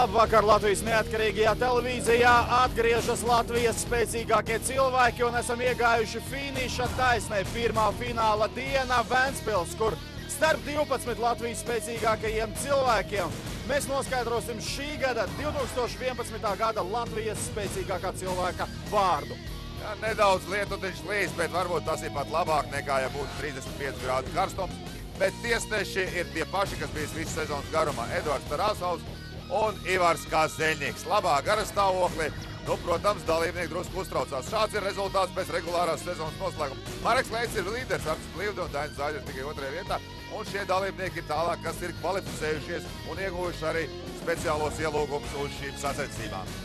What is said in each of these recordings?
Labvakar Latvijas neatkarīgajā televīzijā. Atgriežas Latvijas spēcīgākie cilvēki un esam iegājuši finiša taisnē. Pirmā fināla diena Ventspils, kur starp 12 Latvijas spēcīgākajiem cilvēkiem mēs noskaidrosim šī gada 2011. gada Latvijas spēcīgākā cilvēka vārdu. Jā, nedaudz lietutiņš līs, bet varbūt tas ir pat labāk nekā, ja būtu 35 grādu karstums. Bet tiesneši ir tie paši, kas bijis visu sezonas garumā. Eduards Tarasovs un Ivars Kazeļņiks. Labā gara stāvoklī. Nu, protams, dalībnieki drusku uztraucās. Šāds ir rezultāts pēc regulārās sezonas noslēguma. Mareks Leits ir līderis, Artis Plīvda un Dainis Zāģers tikai 2. vietā. Un šie dalībnieki ir tālāk, kas ir kvalificējušies un ieguvuši arī speciālos ielūgumus uz šīm sacensībām.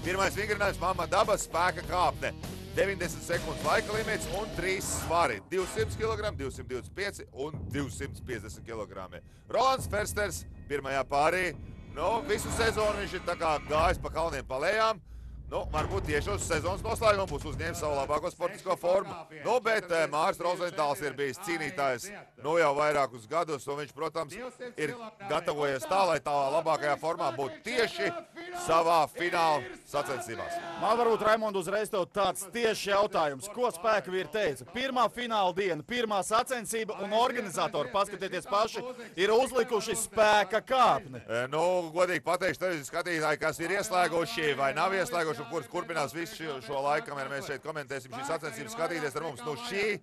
Pirmais vingrinājums Mamma Dabas spēka kāpne. 90 sekundes laika limits un 3 svari. 200 kg, 225 un 250 kg. Rolands Fersters pirmajā pārī. Nu, visu sezonu viņš ir tā kā gājis pa kalniem pa lejām. Nu, varbūt tieši uz sezonas noslēgumu būs uzņēmis savu labāko sportisko formu. Nu, bet Māris Rozentāls ir bijis cīnītājs nu jau vairākus gadus, un viņš, protams, ir gatavojies tā, lai tā labākajā formā būtu tieši savā fināla sacensībās. Man varbūt, Raimond, uzreiz tev tāds tieši jautājums. Ko spēka vīri teica? Pirmā fināla diena, pirmā sacensība un organizatori, paskatieties paši, ir uzlikuši spēka kāpni. Nu, godīgi pateikšu televīzijas skatītāji, kas ir ieslēguši vai nav ieslēguši, un kurš turpinās visu šo laiku, kamēr mēs šeit komentēsim šīs sacensības, skatīties ar mums. Nu, šī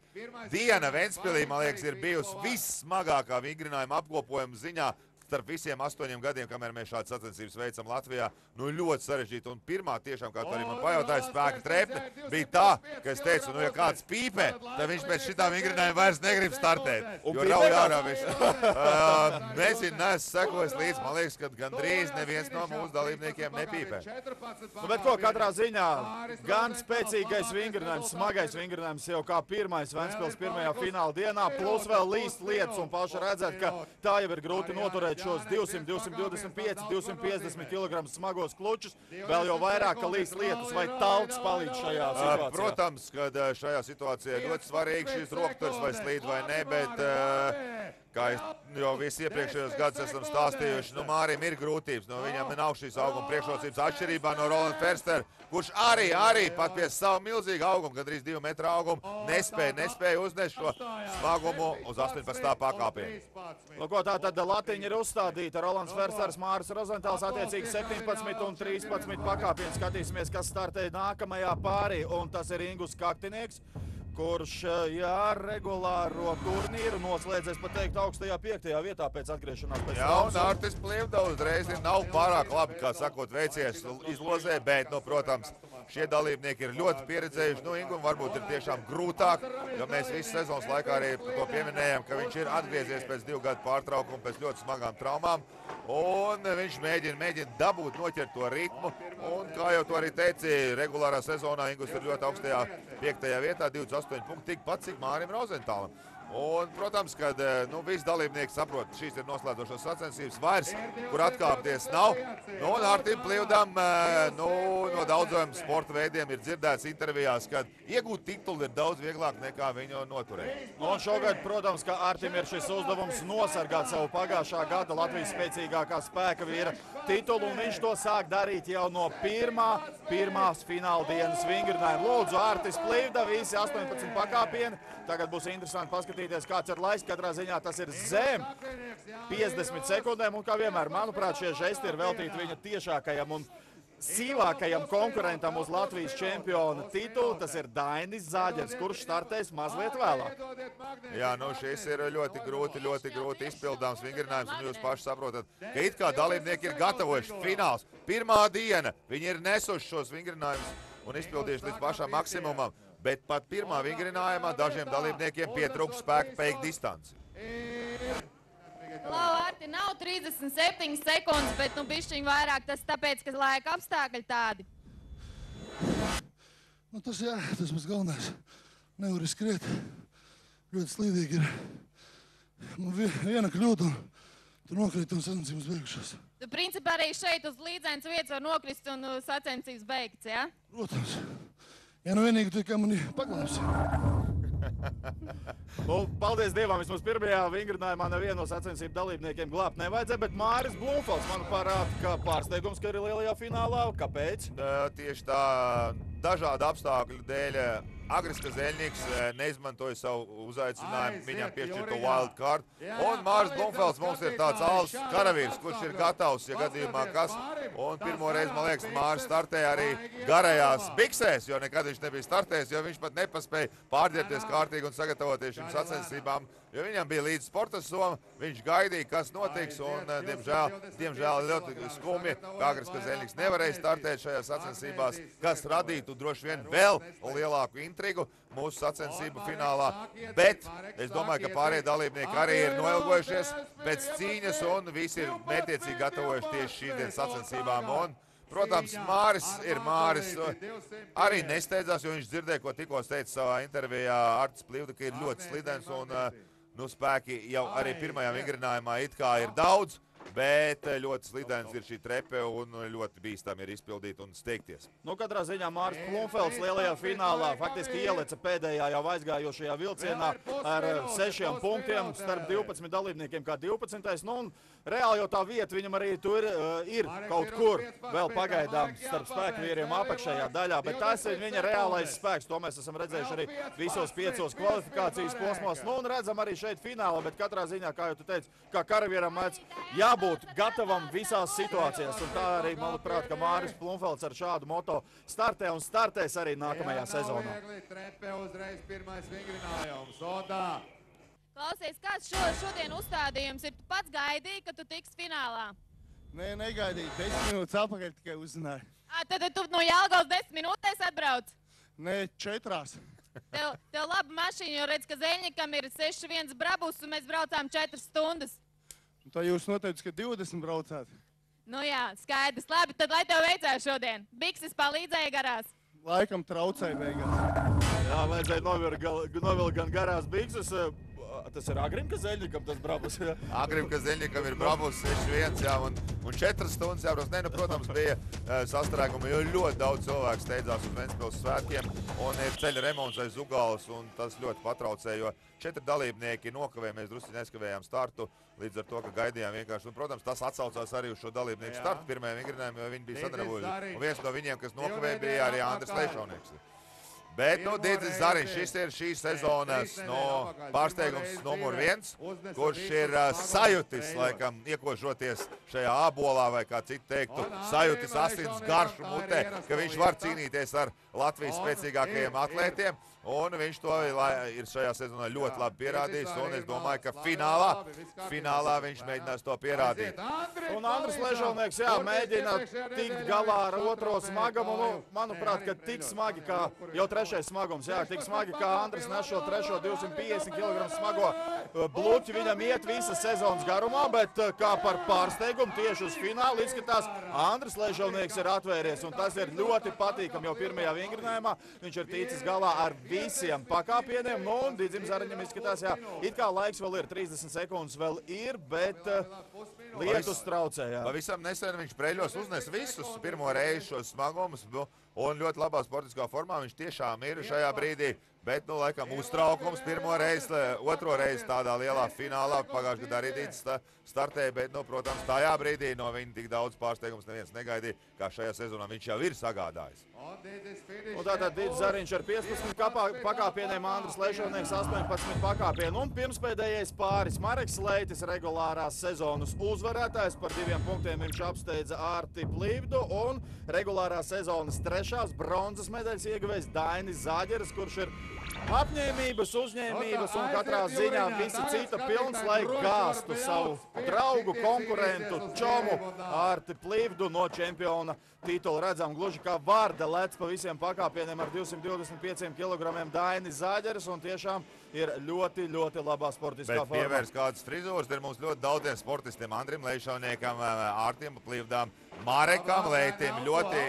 diena Ventspilī, man liekas, ir bijusi vissmagākā vingrinājuma apkopojuma ziņā starp visiem 8 gadiem, kamēr mēs šādas sacensības veicam Latvijā. Nu, ļoti sarežģīti. Un pirmā tiešām, kā tu arī man pajautāji, spēka trepne bija tā, ka es teicu, nu, ja kāds pīpē, tad viņš pēc šitā vingrinājuma vairs negrib startēt. Jo rauj ārā visu. Nezinu, neesmu sekojis līdz. Man liekas, ka gandrīz neviens no mūsu dalībniekiem nepīpē. Nu, bet ko, katrā ziņā gan spēcīgais vingrinājums, smagais vingrinājums jau kā pirmais Ventspils pirmajā fināla dienā, plus vēl līst lietas un paši redzēt, ka tā jau ir grūti noturēt šos 200, 225, 250 kg smagos klučus, vēl jau vairāk, ka līdz lietas vai tauts palīdz šajā situācijā? Protams, ka šajā situācijā ļoti svarīgi šis rokturs vai slīd vai ne, bet kā jau visi iepriekšējos gadus esam stāstījuši, nu Mārim ir grūtības, nu viņam nav šīs auguma priekšrocības atšķirībā no Rolanda Ferstera, kurš arī pat pie savu milzīgu augumu, gandrīz 2 metru augumu, nespēja uznest šo smagumu uz 18. pakāpienu. Nu, ko tā tad latiņa ir uzstādīta? Rolands Fersters, Māris Rozentāls attiecīgi 17 un 13 pakāpienu. Skatīsimies, kas startē nākamajā pārī, un tas ir Ingus Kaktinieks, kurš, jā, regulāro turnīru noslēdzēs, pat teikt, augstajā 5. vietā pēc atgriešanās pēc Jā, un Artis Plīvda uzreiz nav pārāk labi, kā sakot, veicies izlozē, bet, nu, protams, šie dalībnieki ir ļoti pieredzējuši. Nu, Ingum varbūt ir tiešām grūtāk, jo mēs visu sezonas laikā arī to pieminējam, ka viņš ir atgriezies pēc 2 gadu pārtraukuma, pēc ļoti smagām traumām, un viņš mēģina dabūt, noķert to ritmu, un, kā jau to arī teici, regulārā sezonā Ingus ir ļoti augstajā 5. vietā, 28 punkti, tikpat cik Mārim Rozentālam. Un, protams, kad nu, visi dalībnieki saprot, šīs ir noslēdzošās sacensības vairs, kur atkāpties nav. Nu, un Artim Plīvdam nu, no daudziem sporta veidiem ir dzirdēts intervijās, kad iegūt titulu ir daudz vieglāk nekā viņu noturēt. Un šogad, protams, ka Artim ir šis uzdevums nosargāt savu pagājušā gada Latvijas spēcīgākā spēka vīra titulu, un viņš to sāk darīt jau no pirmās fināla dienas vingrinājuma. Lūdzu, Artis Plīvda, visi 18 pakāpieni. Tagad būs interesanti paskatīties, kāds ir laiks. Katrā ziņā tas ir zem 50 sekundēm, un kā vienmēr, manuprāt, šie žesti ir veltīti viņa tiešākajam un sīvākajam konkurentam uz Latvijas čempiona titulu. Tas ir Dainis Zāģers, kurš startēs mazliet vēlāk. Jā, nu šis ir ļoti grūti izpildāms vingrinājums, un jūs paši saprotat, ka it kā dalībnieki ir gatavojuši fināls. Pirmā diena viņi ir nesuši šos vingrinājumus un izpildījuši līdz pašam maksimumam, bet pat pirmā vingrinājumā dažiem dalībniekiem pietrūkst spēka beigt distanci. Lau, Arti, nav 37 sekundes, bet nu bišķiņ vairāk tas tāpēc, ka laika apstākļi tādi. Nu tas jā, tas mums galvenais. Nevar skriet. Ļoti slīdīgi ir. Man viena kļūda un tur nokrīt un sacensības beigušās. Tu principā arī šeit uz līdzēnas vietas var nokrist un sacensības beigts, jā? Protams. Ja nu vienīgi tu kā mani paglābsi. Nu, paldies Dievam, vismaz pirmajā vingrinājumā nevienu no sacensību dalībniekiem glābt nevajadzēja, bet Māris Blumfelds man parāda, ka pārsteigums, ka ir lielajā finālā. Kāpēc? Tieši tā dažādu apstākļu dēļ Agris Kazeļņiks neizmantoja savu uzaicinājumu, viņam piešķirto wild card. Un Māris Blumfelds mums ir tāds alus karavīrs, kurš ir gatavs, ja gadījumā kas. Un pirmo reizi, man liekas, Māris startēja arī garajās biksēs, jo nekad viņš nebija startējis, jo viņš pat nepaspēja pārģērbties kārtīgi un sagatavoties šīm sacensībām. Jo viņam bija līdz sporta soma, viņš gaidīja, kas notiks, un diemžēl ļoti skumji, ka Agris Kazeļņiks nevarēja startēt šajās sacensībās, kas radītu droši vien vēl lielāku intrigu mūsu sacensību finālā. Bet es domāju, ka pārējie dalībnieki arī ir noilgojušies pēc cīņas, un visi ir mērķiecīgi gatavojuši tieši šīs dienas sacensībām. Un, protams, Māris arī nesteidzās, jo viņš dzirdēja, ko tikko teica savā intervijā Artis Plīvda, ka ir ļoti slidens un spēki jau arī pirmajā vingrinājumā it kā ir daudz, bet ļoti slidens ir šī trepe un ļoti bīstami ir izpildīt un steigties. Nu, katrā ziņā Māris Blumfelds lielajā finālā faktiski ieleca pēdējā jau aizgājošajā vilcienā ar 6 punktiem starp 12 dalībniekiem kā 12. Nu, un reāli jau tā vieta viņam arī tur ir kaut kur vēl pagaidām starp spēkvīriem apakšējā daļā, bet tas ir viņa reālais spēks. To mēs esam redzējuši arī visos 5 kvalifikācijas posmos. Nu, un redzam arī šeit finālā, bet katrā ziņā, kā jau tu teici, kā karavīram mēdz jābūt gatavam visās situācijās. Un tā arī, manuprāt, ka Māris Blumfelds ar šādu moto startē un startēs arī nākamajā sezonā. Klausies, kāds šodien uzstādījums ir? Tu pats gaidīji, ka tu tiksi finālā? Nē, negaidīju. 10 minūtes atpakaļ tikai uzzināju. Tad tu no Jelgavas 10 minūtēs atbrauc? Nē, 4. Tev laba mašīna, jo redz, ka Zeļņikam ir 6-1 brabus, un mēs braucām 4 stundas. Tā jūs noteicat, ka 20 braucāt? Nu jā, skaidrs. Labi, tad lai tev veicās šodien. Bikses palīdzēja garās? Laikam traucēja beigās. Jā, vajadzēja novilkt gan garās bikses. Tas ir Agrim Kazeļņikam tas brabus. Agrim Kazeļņikam ir brabus 6-1, jā, un 4 stundas jābrauc. Nē, nu, protams, bija sastrēgumi, jo ļoti daudz cilvēku steidzās uz Ventspils svētkiem, un ir ceļa remonts aiz Ugalas, un tas ļoti patraucēja, jo 4 dalībnieki nokavēja, mēs drusku neskavējām startu, līdz ar to, ka gaidījām vienkārši. Un, protams, tas atsaucās arī uz šo dalībnieku startu pirmajā vingrinājumā, jo viņi bija sadarbojuši. Un viens no viņiem, kas nokavēja, bija arī Andris Leišaunieks. Bet, Dīdzis Zariņš, šis ir šīs sezonas pārsteigums numur 1, kurš ir sajutis, laikam, iekožoties šajā ābolā, vai kā citi teiktu, sajutis asins garšu mutē, ka viņš var cīnīties ar Latvijas spēcīgākajiem atlētiem, un viņš to ir šajā sezonā ļoti labi pierādījis, un es domāju, ka finālā viņš mēģinās to pierādīt. Un Andris Leišaunieks, jā, mēģina tikt galā ar otro smagumu, un, manuprāt, ka tik smagi kā jau 3. smagums, jā, tik smagi kā Andris nes šo 3. 250 kg smago bluķi, viņam iet visas sezonas garumā, bet kā par pārsteigumu tieši uz finālu izskatās, Andris Leišaunieks ir atvēries, un tas ir ļoti patīkam jau pirmajā vingrinājumā. Viņš ir ticis galā ar visiem pakāpieniem, nu, un Dīdzim Zariņam izskatās, jā, it kā laiks vēl ir, 30 sekundes vēl ir, bet lietus traucē, jā. Pavisam nesen viņš Preļos uznes visus pirmo reizi šos smagumus, un ļoti labā sportiskā formā viņš tiešām ir šajā brīdī, bet, nu, laikam, uztraukums pirmo reizi, otro reizi tādā lielā finālā, pagājušajā gadā arī Dīdzis startēja, bet, nu, protams, tajā brīdī no viņa tik daudz pārsteigums neviens negaidīja, kā šajā sezonā viņš jau ir sagādājis. Un tātad Dīdzis Zariņš ar 15 pakāpieniem, Andris Leišaunieks 18 pakāpienu, un pirmspēdējais pāris Mareks Leitis, regulārās sezonas uzvarētājs, par 2 punktiem viņš apsteidza Arti Plīvdu, un regulārās sezonas 3. bronzas medaļas ieguvējs Dainis Zaģeris, kurš ir apņēmības, uzņēmības un katrā ziņā visa cita pilns, lai gāstu savu draugu, konkurentu, čomu Arti Plīvdu no čempiona titula. Redzam, gluži kā vārda lec pa visiem pakāpieniem ar 225 kg Dainis Zaģeris, un tiešām ir ļoti, ļoti labā sportiskā formā. Bet pievērs kādas frizūras, ir mums ļoti daudziem sportistiem, Andrim Leišauniekam, Ārtim Plīvdām, Marekam Leitim ļoti,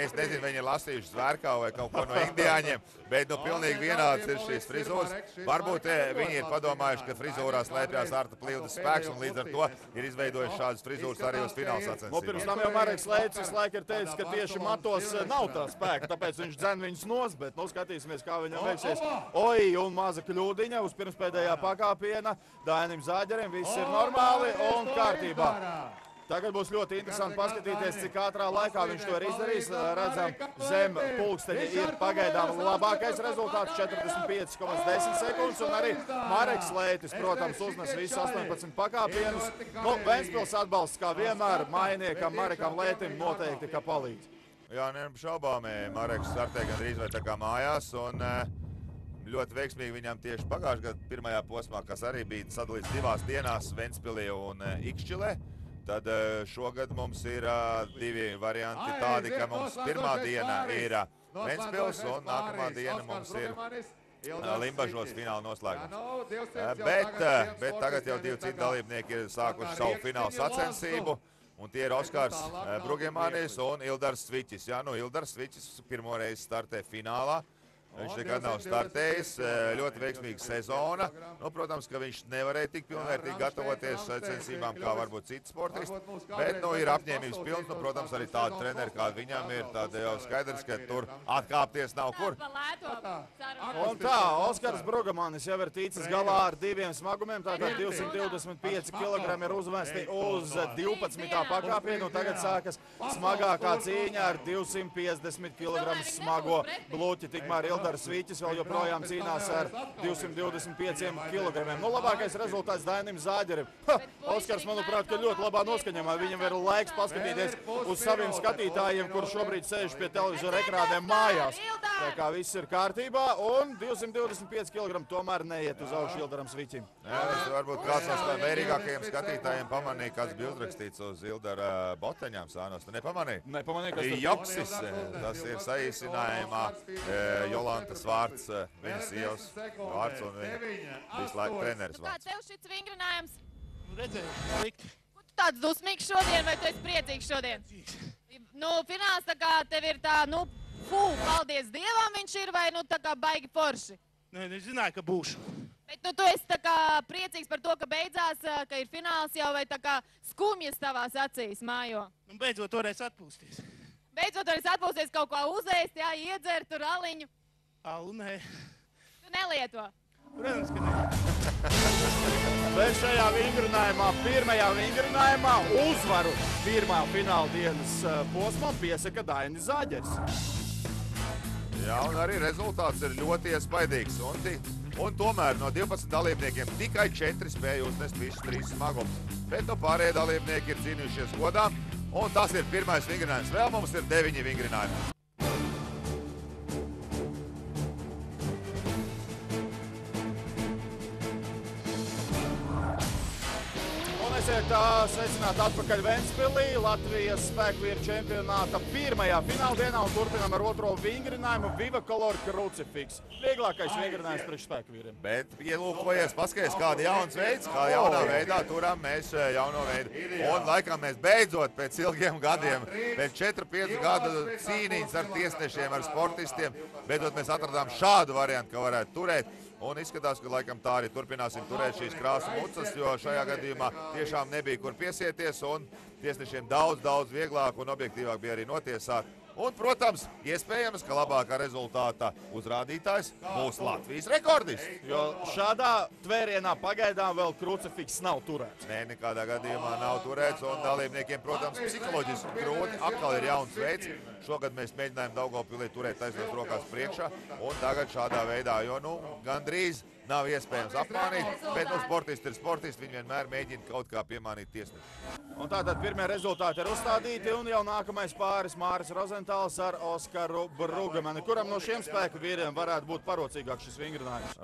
es nezinu, viņi ir lasījuši Zvērkavu vai kaut ko no indiāņiem, bet nu pilnīgi vienāds ir šīs frizūras. Varbūt viņi ir padomājuši, ka frizūrā slēpjās Arta Plīvdas spēks un līdz ar to ir izveidojuši šādas frizūras arī uz fināla sacensībām. Pirms tam jau Mareks Leitis visu laiku ir teicis, ka tieši matos nav tā spēka, tāpēc viņš dzen viņus nos, bet nu skatīsimies, kā viņam veiksies. Oi, un maza kļūdiņa uz pirmspēdējā pakāpiena. Dainim Zāģerim viss ir normāli un kārtībā. Tagad būs ļoti interesanti paskatīties, cik ātrā laikā viņš to ir izdarījis. Redzam, zem pulksteņa ir pagaidām labākais rezultāts 45,10 sekundes. Un arī Mareks Leitis, protams, uznes visu 18 pakāpienus. Nu, Ventspils atbalsts kā vienmēr mainiekam Marekam Leitim noteikti, ka palīdz. Jā, neapšaubāmi, Mareks startē gandrīz vai tā kā mājās. Un ļoti veiksmīgi viņam tieši pagājušajā gadu pirmajā posmā, kas arī bija sadalīts 2 dienās Ventspilī un Ikšķilē. Tad šogad mums ir 2 varianti tādi, ka mums pirmā diena ir Ventspils un nākamā diena mums ir Limbažos fināla noslēgums. Bet tagad jau 2 citi dalībnieki ir sākuši savu finālu sacensību. Un tie ir Oskars Brugemanis un Ildars Sviķis. Jā, nu Ildars Sviķis pirmo reizi startē finālā. Viņš nekad nav startējis, ļoti veiksmīga sezona. Nu, protams, ka viņš nevarēja tik pilnvērtīgi gatavoties sacensībām kā varbūt citi sportisti, bet nu, ir apņēmības pilns. Nu, protams, arī tādi treneri, kādi viņam ir, tad jau skaidrs, ka tur atkāpties nav kur. Un tā, Oskars Brugemanis jau ir ticis galā ar 2 smagumiem, tātad 225 kg ir uzvesti uz 12. pakāpienu, un tagad sākas smagākā cīņa ar 250 kg smago bluķi. Tikmēr Ildars Sviķis vēl joprojām cīnās ar 225 kg. Nu, labākais rezultāts Dainim Zāģerim. Oskars, manuprāt, ka ļoti labā noskaņamā. Viņam ir laiks paskatīties uz saviem skatītājiem, kur šobrīd sēž pie televizora ekrāniem mājās. Tā kā viss ir kārtībā, un 225 kg tomēr neiet uz augšu Ildaram Sviķim. Jā, varbūt kāds no vērīgākajiem skatītājiem pamanīja, kāds bija uzrakstīts uz Ildara boteņām sānos. Tu nepamanīji? Nepamanīju, kas tur Jopsis, tas ir saīsinājumā Jolantas vārds, viņas sievas vārds un viņa visu laiku treneris Kā vārds. tev šits vingrinājums? Redzēju, likt. Ko tu tāds dusmīgs šodien, vai tu esi priecīgs šodien? Nu, fināls tā kā tev ir tā, nu, paldies Dievam viņš ir, vai nu tā kā baigi forši? Nē, es zināju, ka būšu. Bet nu, tu esi tā kā priecīgs par to, ka beidzās, ka ir fināls jau, vai tā kā skumjas tavās acīs mājo? Nu, beidzot varēs atpūsties. Beidzot varēs atpūsties kaut ko uzēst, jā, iedzert tur aliņu. Alu, nē. Tu nelieto. Protams, ka nē. Bet šajā vingrinājumā, pirmajā vingrinājumā uzvaru pirmā fināla dienas posmā piesaka Dainis Zāģers. Jā, un arī rezultāts ir ļoti iespaidīgs. Un tomēr no 12 dalībniekiem tikai 4 spēja uznest visus 3 smagumus. Bet no pārējie dalībnieki ir cīnījušies godā. Un tas ir pirmais vingrinājums. Vēl mums ir 9 vingrinājumi. Esiet sveicināti atpakaļ Ventspilī, Latvijas spēkvīru čempionāta pirmajā fināldienā un turpinām ar otro vingrinājumu Viva Color Crucifix. Vieglākais vingrinājums priekš spēkvīriem. Bet ielūkojies, paskaties, kāda jauns veids, kā jaunā veidā turam mēs jauno veidu. Un laikam mēs beidzot pēc ilgiem gadiem, pēc 4-5 gadu cīnīņas ar tiesnešiem, ar sportistiem, beidzot mēs atradām šādu variantu, ka varētu turēt. Un izskatās, ka laikam tā arī turpināsim turēt šīs krāsu mucas, jo šajā gadījumā tiešām nebija kur piesieties un tiesnešiem daudz vieglāk un objektīvāk bija arī notiesāt. Un, protams, iespējams, ka labākā rezultāta uzrādītājs būs Latvijas rekordists. Jo šādā tvērienā pagaidām vēl krucifiks nav turēts. Nē, nekādā gadījumā nav turēts, un dalībniekiem, protams, psiholoģiski grūti. Atkal ir jauns veids. Šogad mēs mēģinājām Daugavpilī turēt taisnās rokās priekšā, un tagad šādā veidā, jo, nu, gandrīz nav iespējams apmānīt, bet nu, sportisti ir sportisti, viņi vienmēr mēģina kaut kā piemānīt tiesneši. Un tātad pirmie rezultāti ir uzstādīti, un jau nākamais pāris Māris Rozentāls ar Oskaru Brugemani. Kuram no šiem spēku vīriem varētu būt parocīgāks šis vingrinājums?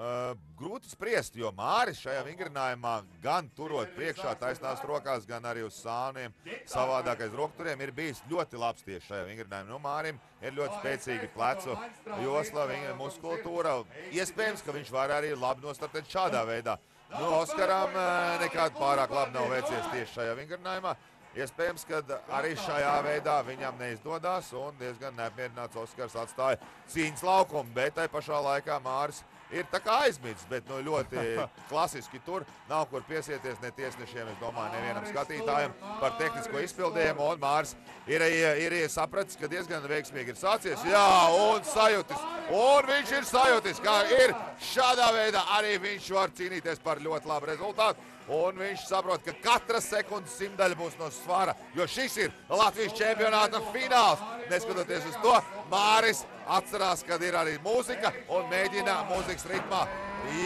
Grūti spriest, jo Māris šajā vingrinājumā gan turot priekšā taisnās rokās, gan arī uz sāniem savādākais rokturiem ir bijis ļoti labs tieši šajā vingrinājumā. Nu, Mārim ir ļoti spēcīgi plecu josla, viņa muskultūra. Iespējams, ka viņš var arī labi nostartēt šādā veidā. Nu, Oskaram nekāds pārāk labi nav veicies tieši šajā vingrinājumā. Iespējams, ka arī šajā veidā viņam neizdodas un diezgan neapmierināts Oskars atstāja cīņas laukumu, bet tai pašā laikā Māris ir tā kā aizmirsts, bet ļoti klasiski tur nav kur piesieties ne tiesnešiem, es domāju, nevienam skatītājam par tehnisko izpildījumu, un Māris ir sapratis, ka diezgan veiksmīgi ir sācies, jā, un sajūtis, un viņš ir sajūtis, kā ir šādā veidā arī viņš var cīnīties par ļoti labu rezultātu, un viņš saprot, ka katra sekundes simtaļa būs no svara, jo šis ir Latvijas čempionāta fināls. Neskatoties uz to, Māris atcerās, kad ir arī mūzika un mēģina mūzikas ritmā.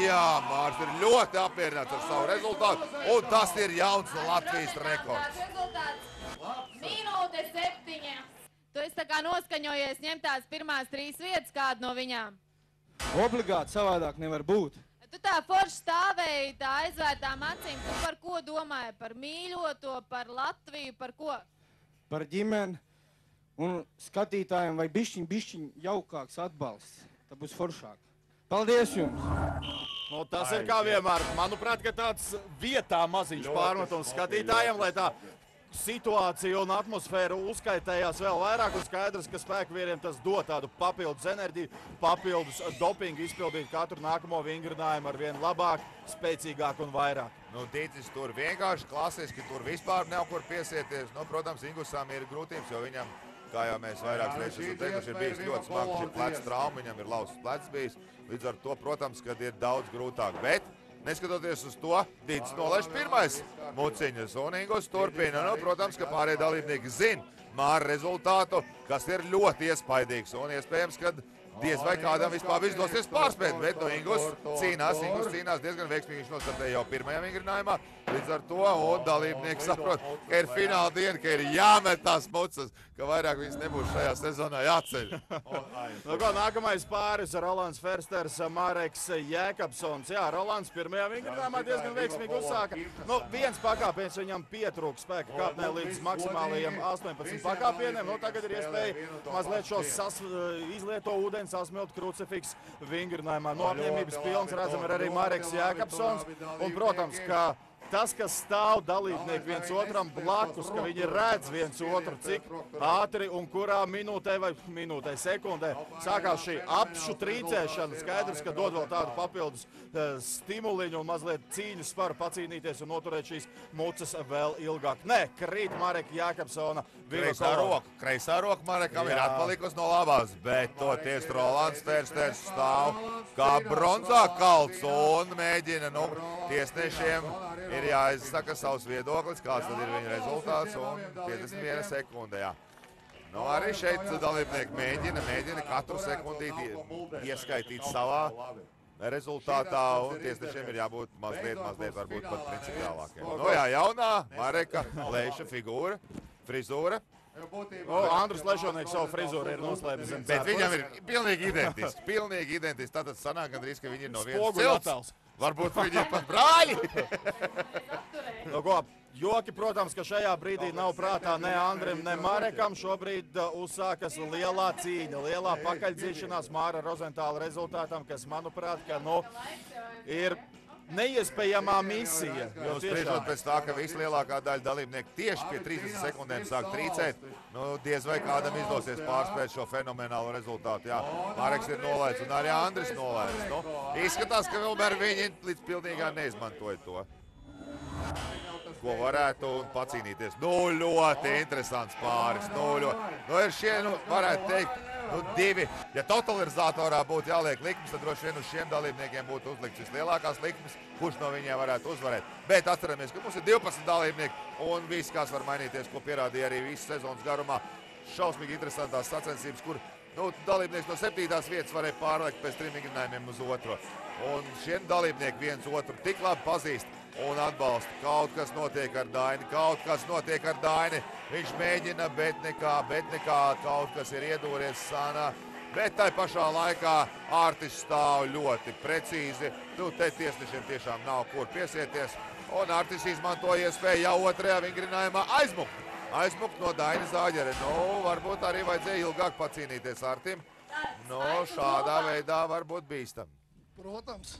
Jā, Māris ir ļoti apmierināts ar savu rezultātu, un tas ir jauns Latvijas rekords. Minūte 7. Tu esi tā kā noskaņojies ņemt tās pirmās 3 vietas kādu no viņām. Obligāti savādāk nevar būt. Tu tā forši stāvēji, tā aizvērtām acīm. Tu par ko domāji? Par mīļoto, par Latviju, par ko? Par ģimeni un skatītājiem vai bišķiņ jaukāks atbalsts. Tā būs foršāk. Paldies jums! Nu, tas ir kā vienmēr. Manuprāt, ka tāds vietā maziņš pārmetums skatītājiem, lai tā situācija un atmosfēra uzskaitējās vēl vairāk, un skaidrs, ka spēkvīriem tas dod tādu papildus enerģiju, papildus dopingu izpildīt katru nākamo vingrinājumu ar vien labāk, spēcīgāk un vairāk. Nu, Ticis tur vienkārši klasiski, tur vispār nav kur piesieties. Nu, protams, Ingusam ir grūtības, jo viņam, kā jau mēs vairākas reizes esam teikuši, ir bijis ļoti smagi šī pleca trauma, viņam ir lausts plecs bijis. Līdz ar to, protams, kad ir daudz grūtāk, bet neskatoties uz to, Dītis nolaiž pirmais muciņas, un Ingus turpina. Nu, protams, ka pārējie dalībnieki zina Māra rezultātu, kas ir ļoti iespaidīgs, un iespējams, ka diez vai kādam vispār izdosies pārspēt, bet no Ingus cīnās diezgan veiksmīgi, viņš nostartēja jau pirmajā vingrinājumā, līdz ar to, un dalībnieki saprot, ka ir fināla diena, ka ir jāmet tās mucas, ka vairāk viņas nebūs šajā sezonā jāceļ. Nu, ko, nākamais pāris - Rolands Fersters, Mareks Jēkabsons. Jā, Rolands pirmajā vingrinājumā diezgan veiksmīgi uzsāka. Nu, viens pakāpiens viņam pietrūk spēka kāpnē līdz maksimālajiem 18 pakāpieniem. Nu, tagad ir iespēja mazliet šo izlieto ūdeni sasmilt krucifiks vingrinājumā. No apņēmības pilns redzam ir arī Mareks Jēkabsons. Un, protams, ka tas, kas stāv dalībnieki viens otram blakus, ka viņi redz viens otru, cik ātri un kurā minūtē vai sekundē sākās šī apšu trīcēšana. Skaidrs, ka dod vēl tādu papildus stimuliņu un mazliet cīņas spāru pacīnīties un noturēt šīs mucas vēl ilgāk. Nē, krīt Mareka Jēkabsona. Kreisā roka Marekam ir atpalikusi no labās, bet toties Rolands Fersters stāv kā bronzā kalts un mēģina, tiesnešiem ir jāizsaka savs viedoklis, kāds tad ir viņa rezultāts, un 51 sekunde, jā. Nu, arī šeit dalībnieki mēģina katru sekundīti ieskaitīt savā rezultātā, un tiesnešiem ir jābūt mazliet varbūt pat principiālākiem. Nu jā, jaunā Mareka Leiša frizūra. Andrus Lešonieks savu frizūru ir noslēpis zem Bet viņam ir pilnīgi identiski. Tātad sanāk gandrīz, ka viņi ir no vienas cilts. Varbūt viņi ir pat brāļi. Nu, ko, joki, protams, ka šajā brīdī nav prātā ne Andrim, ne Marekam. Šobrīd uzsākas lielā cīņa, lielā pakaļdzīšanās Māra Rozentāla rezultātam, kas, manuprāt, ka, ir neiespējamā misija. Spriežot pēc tā, ka vislielākā daļa dalībnieku tieši pie 30 sekundēm sāk trīcēt, diez vai kādam izdosies pārspēt šo fenomenālo rezultātu. Jā, Mareks ir nolaids un arī Andris nolaids. Izskatās, ka vēl viņi līdz pilnīgā neizmantoja to, ko varētu pacīnīties. Ļoti interesants pāris. Ir šie, varētu teikt, divi. Ja totalizatorā būtu jāliek likmes, tad droši vien uz šiem dalībniekiem būtu uzlikts vislielākās likmes, kurš no viņiem varētu uzvarēt. Bet atceramies, ka mums ir 12 dalībnieki un viss, kas var mainīties, ko pierādīja arī visas sezonas garumā. Šausmīgi interesantās sacensības, kur dalībnieks no 7. vietas varēja pārliekt pēc 3 vingrinājumiem uz otro. Un šie dalībnieki viens otru tik labi pazīst un atbalsta. Kaut kas notiek ar Daini, Viņš mēģina, bet nekā kaut kas ir iedūries sānā. Bet tai pašā laikā Ārtis stāv ļoti precīzi. Te tiesnešiem tiešām nav kur piesieties. Un Ārtis izmantoja iespēju jau otrajā vingrinājumā aizmukt no Daini Zāģere. Varbūt arī vajadzēja ilgāk pacīnīties Ārtim. Šādā veidā var būt bīstam. Protams.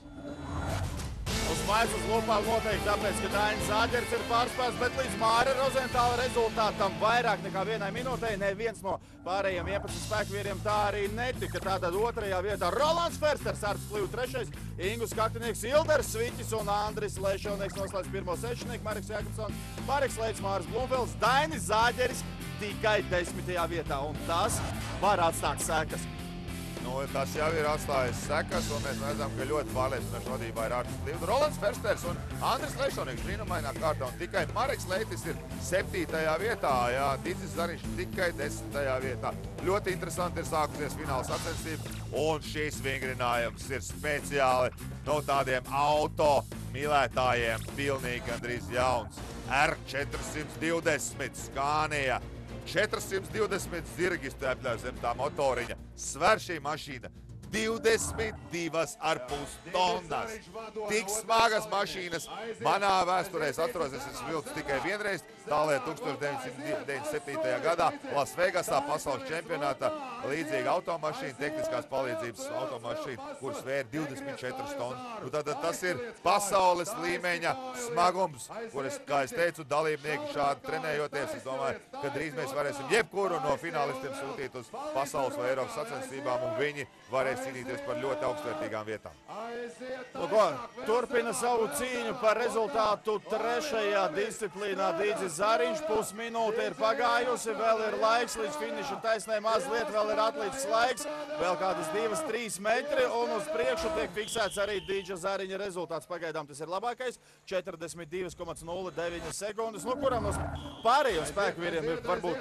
Maiz uz lupām noteikti tāpēc, ka Dainis Zāģeris ir pārspērs, bet līdz Māra Rozentāla rezultātam vairāk nekā vienai minūtei neviens no pārējiem 11 spēkvīriem tā arī netika. Tātad otrajā vietā Rolands Fersters, Arts Klivu trešais, Ingus Katinieks, Ilders Sviķis un Andris Lešovnieks noslēdz pirmo sešnieku, Mareks Jākapsons, Mareks Leits, Māris Blumfelds, Dainis Zāģeris tikai 10. vietā, un tas var atstāt sekas. Nu, tas jau ir atstājis sekas, un mēs redzam, ka ļoti pārliecinoši vadībā ir Artis Klivu. Rolands Fersters un Andris Lešovnieks brīnumainā kārtā, un tikai Mareks Leitis ir 7. vietā, jā, Didzis Zariņš tikai 10. vietā. Ļoti interesanti ir sākusies fināla sacensība, un šīs vingrinājums ir speciāli no tādiem auto mīlētājiem pilnīgi gandrīz jauns. R420 Scania. 420 zirgi stēpļās zem tā motoriņa. Sver šī mašīna 22,5 tonnas. Tik smagas mašīnas manā vēsturē es atceros, es esmu vilcis tikai vienreiz, tālē 1997. gadā Lasvegasā pasaules čempionātā līdzīga automašīna, tehniskās palīdzības automašīna, kuras svēra 24 tonnas. Nu, tātad tas ir pasaules līmeņa smagums, kuras, kā es teicu, dalībnieki šādi trenējoties. Es domāju, ka drīz mēs varēsim jebkuru no finālistiem sūtīt uz pasaules vai Eiropas sacensībām, un viņi varēs cīnīties par ļoti augstvērtīgām vietām. Turpina savu cīņu par rezultātu trešajā disciplīnā Didzis Zariņš. Pusminūte ir pagājusi, vēl ir laiks līdz finiša taisnē, mazliet vēl ir atlicis laiks, vēl kādas 2-3 metri, un uz priekšu tiek fiksēts arī Didža Zariņa rezultāts. Pagaidām tas ir labākais, 42,09 sekundes, nu kuram no pārējiem spēkvīriem varbūt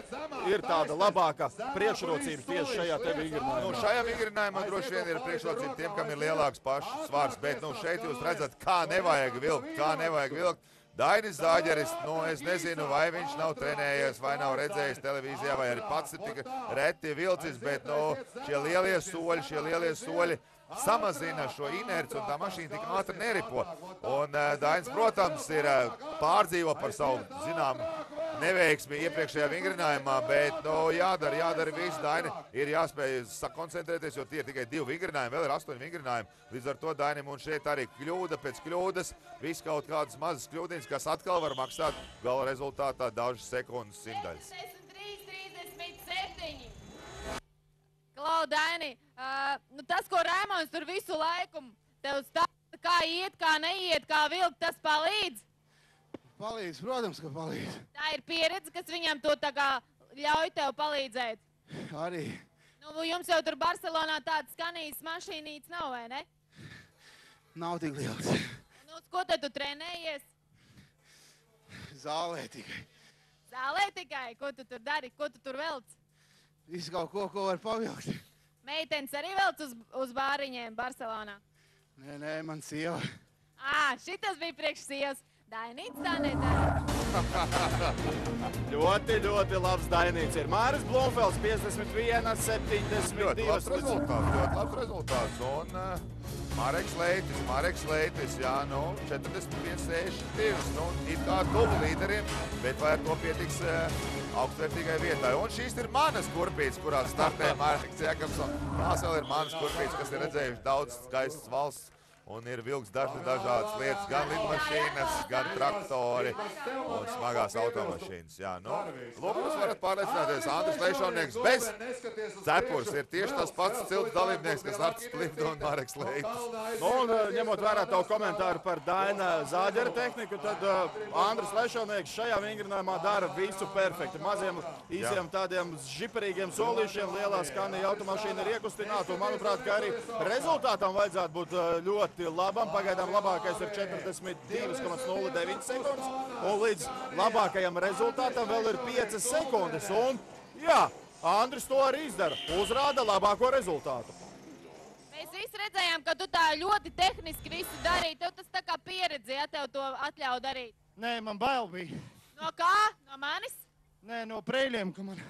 ir tāda labāka priekšrocība tieši šajā te vingrinājumā. Nu, šajā vingrinājumā droši vien ir priekšrocība tiem, kam ir lielāks pašu svars, bet nu, šeit jūs redzat, kā nevajag vilkt. Dainis Zāģeris, nu, es nezinu, vai viņš nav trenējies, vai nav redzējis televīzijā, vai arī pats ir tik reti vilcis, bet nu, šie lielie soļi samazina šo inerci, un tā mašīna tik ātri neripo. Un Dainis, protams, ir pārdzīvo par savu, zinām, neveiksmi iepriekšējā vingrinājumā, bet nu, jādara viss. Daini ir jāspēj sakoncentrēties, jo tie ir tikai 2 vingrinājumi, vēl ir 8 vingrinājumi. Līdz ar to Dainim un šeit arī kļūda pēc kļūdas, viss kaut kādas mazas kļūdiņas, kas atkal var maksāt gala rezultātā dažas sekundes simtaļas. 43,37. Klau, Daini, nu tas, ko Raimons tur visu laiku tev stāsta, kā iet, kā neiet, kā vilkt, tas palīdz? Palīdz, protams, ka palīdz. Tā ir pieredze, kas viņam to tā kā ļauj tev palīdzēt. Arī. Nu, jums jau tur Barcelonā tāds skanīgs mašīnīts nav, vai ne? Nav tik liels. Nu, uz ko tad tu trenējies? Zālē tikai. Zālē tikai? Ko tu tur dari? Ko tu tur velc? Visu kaut ko var pavilkt. Meitenes arī velc uz bāriņiem Barcelonā? Nē, man sieva. Šitas bija priekš sievas. Dainīts tā nedara. Ļoti labs Dainīts ir. Māris Blumfelds 51,72. Ļoti labs rezultāts. Un Mareks Leitis, jā, nu, 41,62. Nu, it kā tuvu līderiem, bet vai ar to pietiks augstvērtīgai vietai. Un šīs ir manas kurpītes, kurās startē Mareks Jākapsons. Tās vēl ir manas kurpītes, kas ir redzējuši daudz skaistas valsts. Un ir vilks dažādas lietas, gan lidmašīnas, gan traktori un smagās automašīnas. Jā, nu, lūk, jūs varat pārliecināties, Andris Lešovnieks bez cepures ir tieši tas pats cilts dalībnieks, kas Artis Klivu un Mareks Leitis. Nu, un ņemot vērā tavu komentāru par Daina Zāģera tehniku, tad Andris Lešovnieks šajā vingrinājumā dara visu perfekti. Maziem, īsiem tādiem žiperīgiem solīšiem lielā Scania automašīna ir iekustināta, un manuprāt, ka arī rezultātam vajadzētu būt ļoti labam. Pagaidām labākais ir 42,09 sekundes, un līdz labākajam rezultātam vēl ir 5 sekundes. Un, jā, Andris to arī izdara, uzrāda labāko rezultātu. Mēs visi redzējām, ka tu tā ļoti tehniski visu darīji. Tev tas tā kā pieredze, ja tev to atļauj darīt. Nē, man bail bija. No kā? No manis? Nē, no preļiem, ka man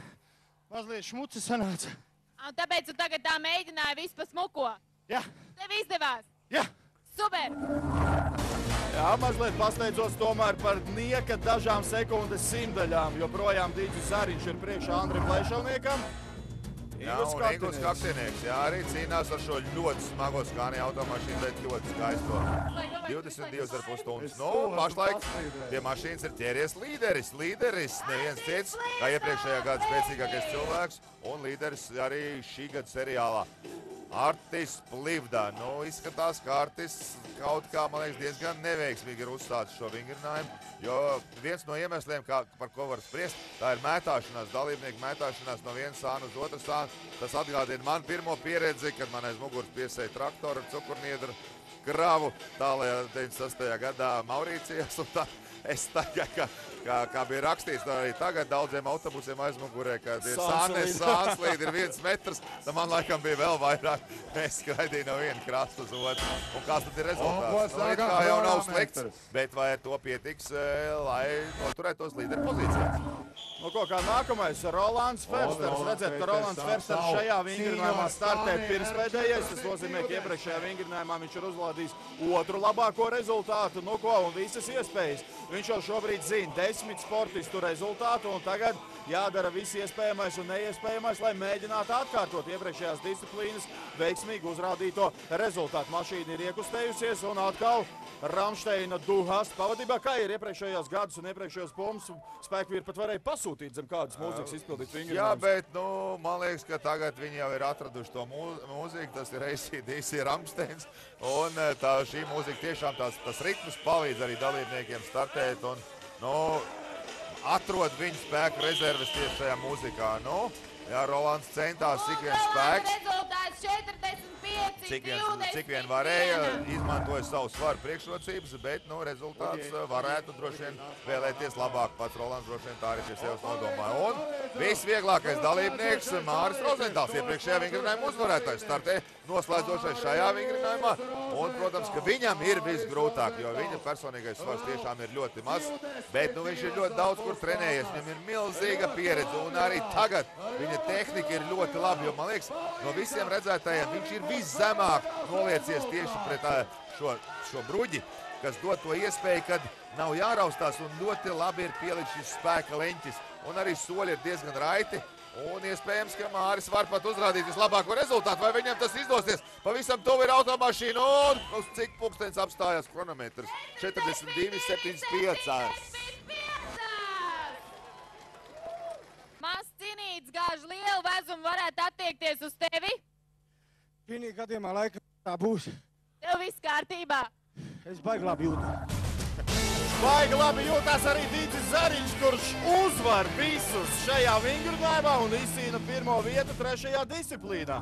mazliet šmuci sanāca. Un tāpēc tu tagad tā mēģināji visu pa smuko? Jā. Tev izdevās? Jā. Super! Jā, mazliet pasteidzos tomēr par nieka dažām sekundes simtaļām, jo projām Didžis Zariņš ir priekšā Andrim Lešovniekam. Jā, un Ingūns Kaktinieks, jā, arī cīnās ar šo ļoti smago Scania automašīnu, bet ļoti skaisto 22,5 stundas. Nu, pašlaik pie mašīnas ir ķēries līderis, neviens cits, kā iepriekšējā gada spēcīgākais cilvēks, un līderis arī šī gada seriālā. Artis Plivda. Nu, izskatās, ka Artis kaut kā, man liekas, diezgan neveiksmīgi ir uzstācis šo vingrinājumu, jo viens no iemesliem, par ko var spriest, tā ir mētāšanās, dalībnieku mētāšanās no vienas sāna uz otru sānu. Tas atgādina man pirmo pieredzi, kad man aiz muguras piesēja traktoru ar cukurniedru kravu tālajā 96. gadā Maurīcijas, un tā es tagad, kā bija rakstīts, arī tagad daudziem autobusiem aizmugurē, kad ir sānslīdi ir 1 metrs, tad man laikam bija vēl vairāk. Es skraidīju no viena krasta uz otru. Un kāds tad ir rezultāts? Nu, it kā jau nav slikts, bet vai ar to pietiks, lai noturētos līderu pozīcijās? Nu, ko kā nākamais, Rolands Fersters. Redzēt, ka Rolands Fersters šajā vingrinājumā startē pirmspēdējais. Tas nozīmē, ka iepriekšējā vingrinājumā viņš ir uzlādījis otru labāko rezultātu. Nu ko, un visas iespējas. Viņš jau šobrīd zina 10 sportistu rezultātu, un tagad jādara viss iespējamais un neiespējamais, lai mēģinātu atkārtot iepriekšējās disciplīnas veiksmīgi uzrādīto rezultātu. Mašīna ir iekustējusies, un atkal Ramsteina Duhas pavadībā, kā ir iepriekšējos gadus un iepriekšējos pomus, spēkvīri pat varēja pasūtīt zem kādas mūzikas izpildīt vingrinājumus. Jā, bet, nu, man liekas, ka tagad viņi jau ir atraduši to mūziku, tas ir AC/DC Ramsteins, un šī mūzika tiešām tas ritmus palīdz arī dalībniekiem startēt, un, nu, atrod viņu spēku rezerves tieši šajā mūzikā. Nu, jā, Rolands centās cik vien spēks. Rezultāts 45, Cik vien varēja, izmantoja savu svaru priekšrocības, bet, nu, rezultāts varētu droši vien vēlēties labāk. Pats Rolands droši vien tā arī pie sevis nodomāja. Un visvieglākais dalībnieks Māris Rozentāls, iepriekšējā vingrinājuma uzvarētājs, startē noslēdzošais šajā vingrinājumā. Un, protams, ka viņam ir visgrūtāk, jo viņa personīgais svars tiešām ir ļoti maz, bet, nu, viņš ir ļoti daudz kur trenējies, viņam ir milzīga pieredze, un arī tagad viņa tehnika ir ļoti laba, jo, man liekas, no visiem redzētājiem viņš ir viszemāk noliecies tieši pret šo bruģi, kas dod to iespēju, kad nav jāraustās, un ļoti labi ir pielikt šis spēka leņķis, un arī soļi ir diezgan raiti, un iespējams, ka Māris var pat uzrādīt vislabāko rezultātu, vai viņam tas izdosies. Pavisam tuvu ir automašīna, un uz cik pulkstenis apstājās kronometrs? 42,75. Mazs cinīts gāž lielu vezumu varētu attiekties uz tevi. Vienī gadījumā laikam tā būs. Tev viss kārtībā. Es baigi labi jūtu. Baigi labi jūtās arī Dīdzis Zariņš, kurš uzvar visus šajā vingrinājumā un izcīna pirmo vietu 3. disciplīnā.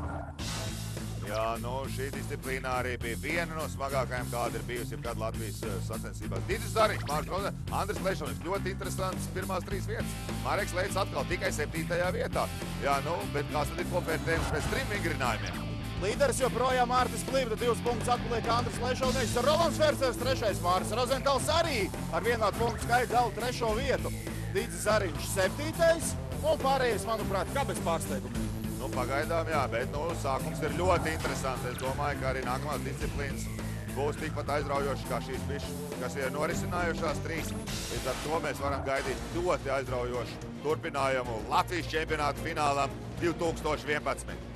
Jā, nu šī disciplīnā arī bija viena no smagākajām, kāda ir bijusi jebkad Latvijas sacensībās. Dīdzis Zariņš, Mārs Rozentāls, Andris Lešonis, ļoti interesants pirmās 3 vietas. Mareks Leits atkal tikai 7. vietā. Jā, nu, bet kāds tad ir kopvērtējums pēc 3 vingrinājumiem? Līderis joprojām Artis Plivda, 2 punktus atpaliek Andris Lešovnieks, Rolands Fersters 3. Māris Rozentāls arī ar vienādu punktu skaitu dala 3. vietu. Dīdzis Zariņš 7. un pārējais, manuprāt, kā bez pārsteigumiem. Nu, pagaidām, jā, bet, nu, sākums ir ļoti interesants. Es domāju, ka arī nākamās disciplīnas būs tikpat aizraujošas kā šīs bišķi, kas ir norisinājušās 3. Līdz ar to mēs varam gaidīt ļoti aizraujošu turpinājumu Latvijas čempionāta finālam 2011.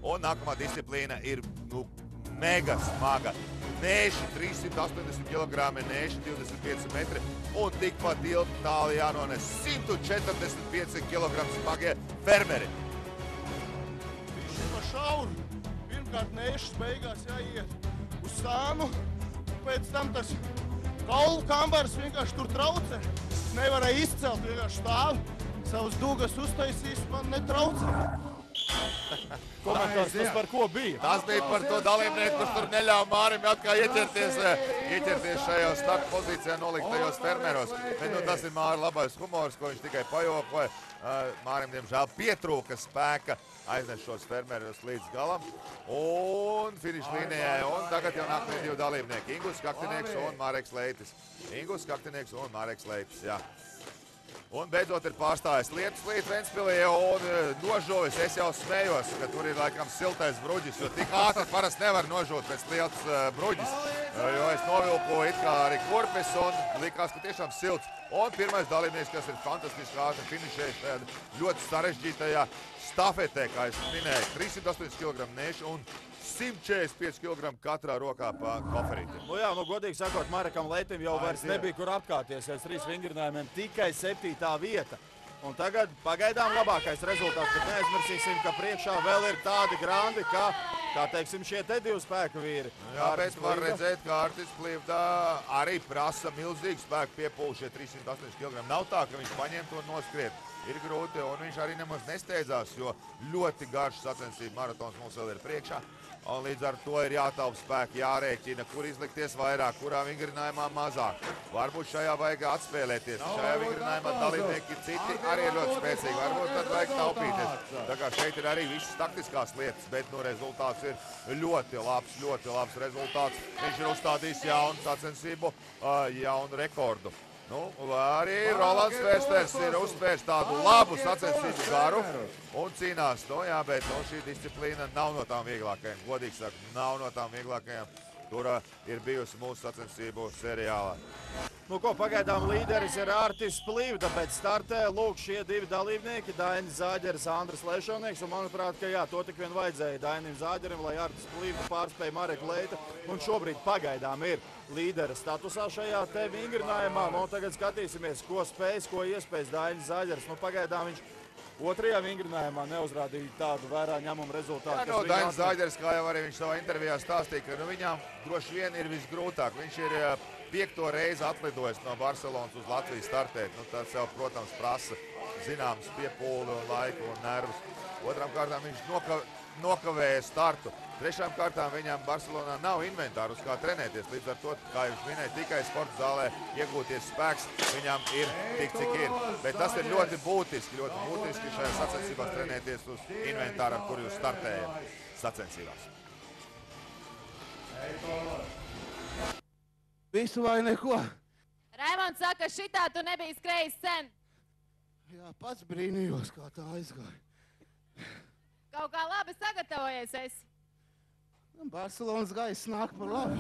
Un nākamā disciplīna ir, nu, mega smaga. Nēši 380 kg, nēši 25 metri un tikpat ilgi tāli jānones 145 kg smagie fermeri. Viņš ir pa šauru. Pirmkārt, nēšas beigās jāiet uz sānu, pēc tam tas kaulu kambars vienkārši tur traucē. Nevarēja izcelt, vienkārši stāv, savus dūgas uztaisīs, man netraucē. Komentārs tas par ko bija? Tas bija par to dalībnieku, kurš tur neļāva Mārim atkal ieķerties šajā starta pozīcijā noliktajos fermeros. Bet, nu, tas ir Māra labais humors, ko viņš tikai pajokoja. Mārim, diemžēl, pietrūka spēka aiznest šos fermerus līdz galam. Un finiša līnijai, un tagad jau nākamie 2 dalībnieki. Ingūns Kaktinieks un Mareks Leitis. Ingūns Kaktinieks un Mareks Leitis, jā. Un beidzot ir pārstājis Lietus līdz Ventspilī un nožovis. Es jau smējos, ka tur ir laikam siltais bruģis, jo tik ātri parasti nevar nožot pēc Lietus bruģis. Jo es novilku it kā arī kurpes un likās, ka tiešām silts. Un pirmais dalībnieks, kas ir fantastiski ātri finišējis tajā ļoti sarežģītajā stafetē, kā es minēju, 308 kg nešu un 145 kg katrā rokā pa koferīti. Nu jā, godīgi sakot, Marekam Leitim jau vairs nebija kur apkārties aiz 3 vingrinājumiem, tikai 7. vieta. Un tagad pagaidām labākais rezultāts, bet neaizmirsīsim, ka priekšā vēl ir tādi grandi, kā teiksim, šie te 2 spēku vīri. Jā, bet var redzēt, ka Artis Plivda arī prasa milzīgu spēku piepūli šie 308 kg. Nav tā, ka viņš paņem to noskriet. Ir grūti, un viņš arī nemaz nesteidzās, jo ļoti garš sacensību maratons mums vēl ir priekšā. Un līdz ar to ir jātaupa spēki, jārēķina, kur izlikties vairāk, kurā vingrinājumā mazāk. Varbūt šajā vajag atspēlēties. Šajā vingrinājumā dalībnieki citi arī ir ļoti spēcīgi. Varbūt tad vajag taupīties. Tā kā šeit ir arī visas taktiskās lietas, bet rezultāts ir ļoti labs rezultāts. Viņš ir uzstādījis jaunu sacensību, jaunu rekordu. Nu, arī Rolands Vesters ir uzspērs tādu labu sacensību garu un cīnās. Nu, jā, bet šī disciplīna nav no tām vieglākajām. Godīgi saku, nav no tām vieglākajām, kura ir bijusi mūsu sacensību seriālā. Nu ko, pagaidām līderis ir Artis Plivda, bet startē lūk šie 2 dalībnieki, Dainis Zāģeris, Andris Lešovnieks, un manuprāt, ka jā, to tik vien vajadzēja Dainim Zāģerim, lai Artis Plivda pārspēja Mareku Leitu, un šobrīd pagaidām ir līdera statusā šajā te vingrinājumā. Nu, tagad skatīsimies, ko spējas, ko iespējas Dainis Zāģeris. Nu, pagaidām viņš otrajā vingrinājumā neuzrādīja tādu vērā ņemumu rezultātu. Jā, Dainis Zāģeris, kā jau arī viņš savā intervijā stāstīja, ka viņām droši vien ir visgrūtāk. Viņš ir 5. reizi atlidojis no Barcelonas uz Latviju startēt. Nu, tas jau, protams, prasa zināms piepūli un laiku un nervus. Otram kārtām viņš nokavēja startu. Trešām kārtām viņam Barcelonā nav inventāru, uz kā trenēties. Līdz ar to, kā jūs minēja, tikai sporta zālē iegūties spēks viņam ir tik, cik ir. Bet tas ir ļoti būtiski šajā sacensībās trenēties uz inventāru, ar kuru jūs startējat sacensībās. Visu vai neko? Raimonds saka, šitā tu nebija skrējis sen. Jā, pats brīnījos, kā tā aizgāja. Kaut kā labi sagatavojies esi. Barcelonas gaisa nāk par labu.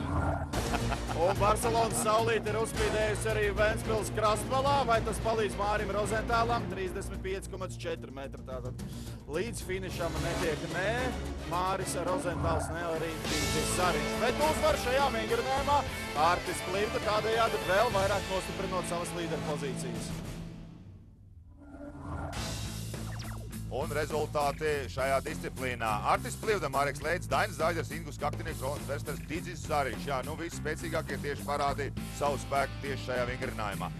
Un Barcelonas saulīte ir uzspīdējusi arī Ventspils krastmalā, vai tas palīdz Mārim Rozentālam, 35,4 metri tātad. Līdz finišam netiek nē, Māris Rozentāls, ne arī Tītis Zariņš. Bet uzvar šajā vingrinājumā Artis Plivda, tādējādi vēl vairāk nostiprinot savas līderu pozīcijas. Un rezultāti šajā disciplīnā. Artis Plivda, Mareks Leits, Dainis Zāģers, Ingus Kaktinieks, Rolands Vesters, Tītis Zariņš. Jā, nu visi spēcīgākie tieši parādīja savu spēku tieši šajā vingrinājumā.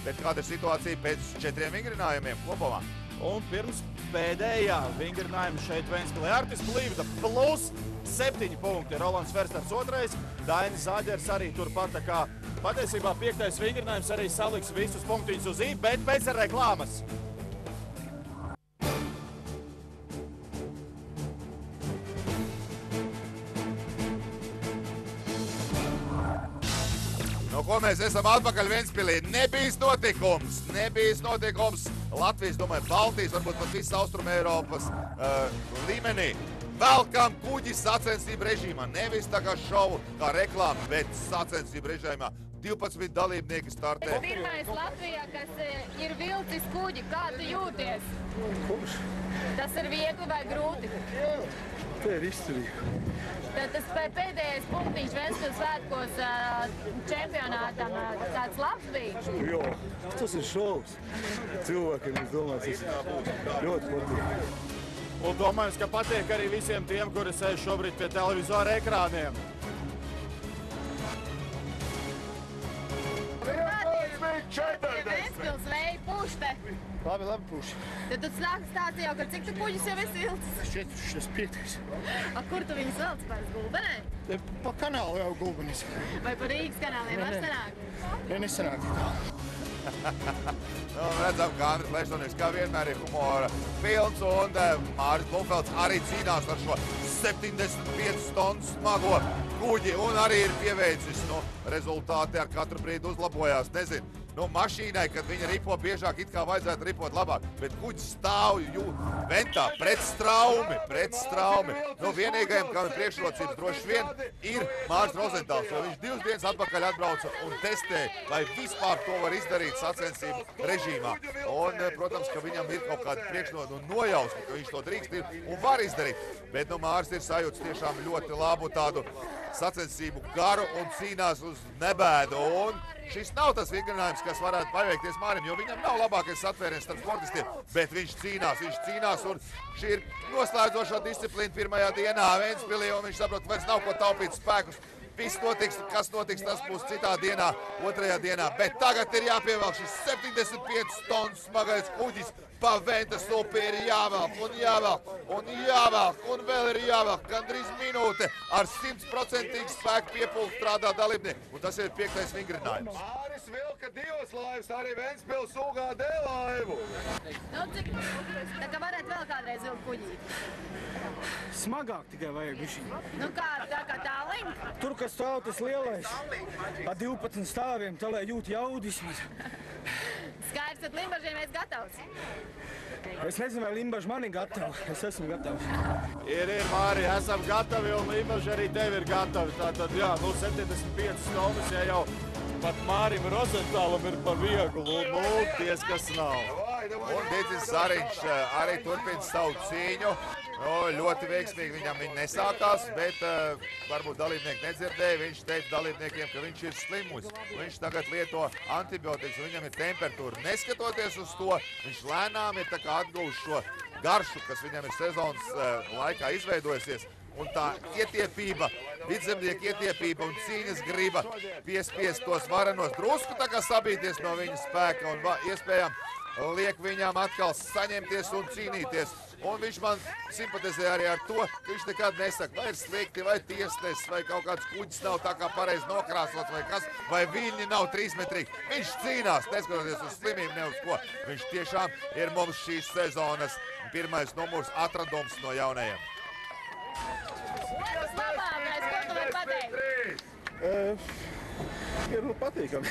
Bet kāda ir situācija pēc 4 vingrinājumiem kopumā? Un pirms pēdējā vingrinājuma šeit Ventspilī Artis Plivda plus 7 punkti. Rolands Vesters 2, Dainis Zāģers arī turpat. Tā kā patiesībā 5. vingrinājums arī saliks visus punktiņus uz I, bet pēc reklāmas. No ko mēs esam atpakaļ Ventspilī. Nebijis notikums Latvijas, domāju, Baltijas, varbūt pat visas Austrumēropas līmenī. Velkam kuģi sacensību režīmā. Nevis tā kā šovu, kā reklāma, bet sacensību režīmā. 12 dalībnieki startē. Pirmais Latvijā, kas ir vilcis kuģi, kā tu jūties? Tas ir viegli vai grūti? Tā ir izturīga. Tad tas pēdējais punktiņš Ventspils svētkos čempionātam tāds labs bija? Jo, tas ir šovs. Cilvēkiem, es domāju, tas ir ļoti patīk. Un domājams, ka patiek arī visiem tiem, kuri sēž šobrīd pie televizora ekrāniem. Ventspils vēja pušte. Labi puši. Tad tu stāsti jau, ka cik tu kuģis jau esi vilcis? 4,5. Kur tu viņus velc par gulbenē? Pa kanālu jau gulbenis. Vai par Rīgas kanāliem var sanākt? Ne, nesanāk. Nu, redzam, ka Andris Lešovnieks kā vienmēr ir humora pilns, un Māris Blumfelds arī cīnās ar šo 75 tonu smago kuģi, un arī ir pieveicis. Nu, rezultāti ar katru brīdi uzlabojās. Nezinu, mašīnai, kad viņa ripo biežāk, it kā vajadzētu ripot labāk. Bet kuģis stāv ventā pret straumi. Vienīgajiem, kam ir priekšrocības droši vien, ir Māris Rozentāls, jo viņš 2 dienas atpakaļ atbrauca un testēja, vai vispār to var izdarīt sacensību režīmā. Un, protams, ka viņam ir kaut kāda nojausma, ka viņš to drīkst un var izdarīt. Bet Māris ir sajūts tiešām ļoti labu tādu sacensību garu un cīnās uz nebēdu. Un šis nav tas vingrinājums, kas varētu paveikties Mārim, jo viņam nav labākais satvēriens starp sportistiem, bet viņš cīnās, un šī ir noslēdzošā disciplīna pirmajā dienā Ventspilī, un viņš saprot, vairs nav ko taupīt spēkus. Viss notiks, kas notiks, tas būs citā dienā, otrajā dienā, bet tagad ir jāpievelk šis 75 tonu smagais kuģis. Pa Ventas upi ir jāvelk, un vēl ir jāvelk. Gandrīz minūte ar 100% spēku piepulku strādā dalībnieki, un tas ir 5. vingrinājums. Māris vilka 2 laivas, arī Ventspils UGD laivu. Cik? Tā kā varētu vēl kādreiz vilkt kuģīt? Smagāk tikai vajag bišķiņ. Kā, tā kā tālink? Tur, kas stāv tas lielais, ar 12 stāviem, tā lai jūt jaudis. Skaidrs, tad Limbažiem esi gatavs. Es nezinu, vai Limbaži man ir gatavi. Es esmu gatavs. Ir, Māri, esam gatavi, un Limbaži arī tevi ir gatavi. Tātad, 75 tonnas, ja jau pat Mārim Rozentālam ir par vieglu, un kas nav. Un Dīdzis Zariņš arī turpina savu cīņu. Ļoti veiksmīgi viņam viņa nesākās, bet varbūt dalībnieki nedzirdēja. Viņš teica dalībniekiem, ka viņš ir slimus. Viņš tagad lieto antibiotikas, un viņam ir temperatūra. Neskatoties uz to, viņš lēnām ir atguvis šo garšu, kas viņam ir sezonas laikā izveidojusies. Un tā ietiepība, vidzemnieku ietiepība un cīņas griba piespiest tos varenos drusku tā kā sabīties no viņa spēka un iespējām liek viņam atkal saņemties un cīnīties. Un viņš man simpatizē arī ar to, ka viņš nekad nesaka, vai ir slikti, vai tiesnes, vai kaut kāds kuģis nav tā kā pareizi nokrāsots, vai kas, vai viļņi nav 3-metrīgi. Viņš cīnās, neskatoties uz slimību, ne uz ko. Viņš tiešām ir mums šīs sezonas pirmais numurs atradums no jaunajiem. Tas labākais, ko tu vari pateikt? Ir patīkami.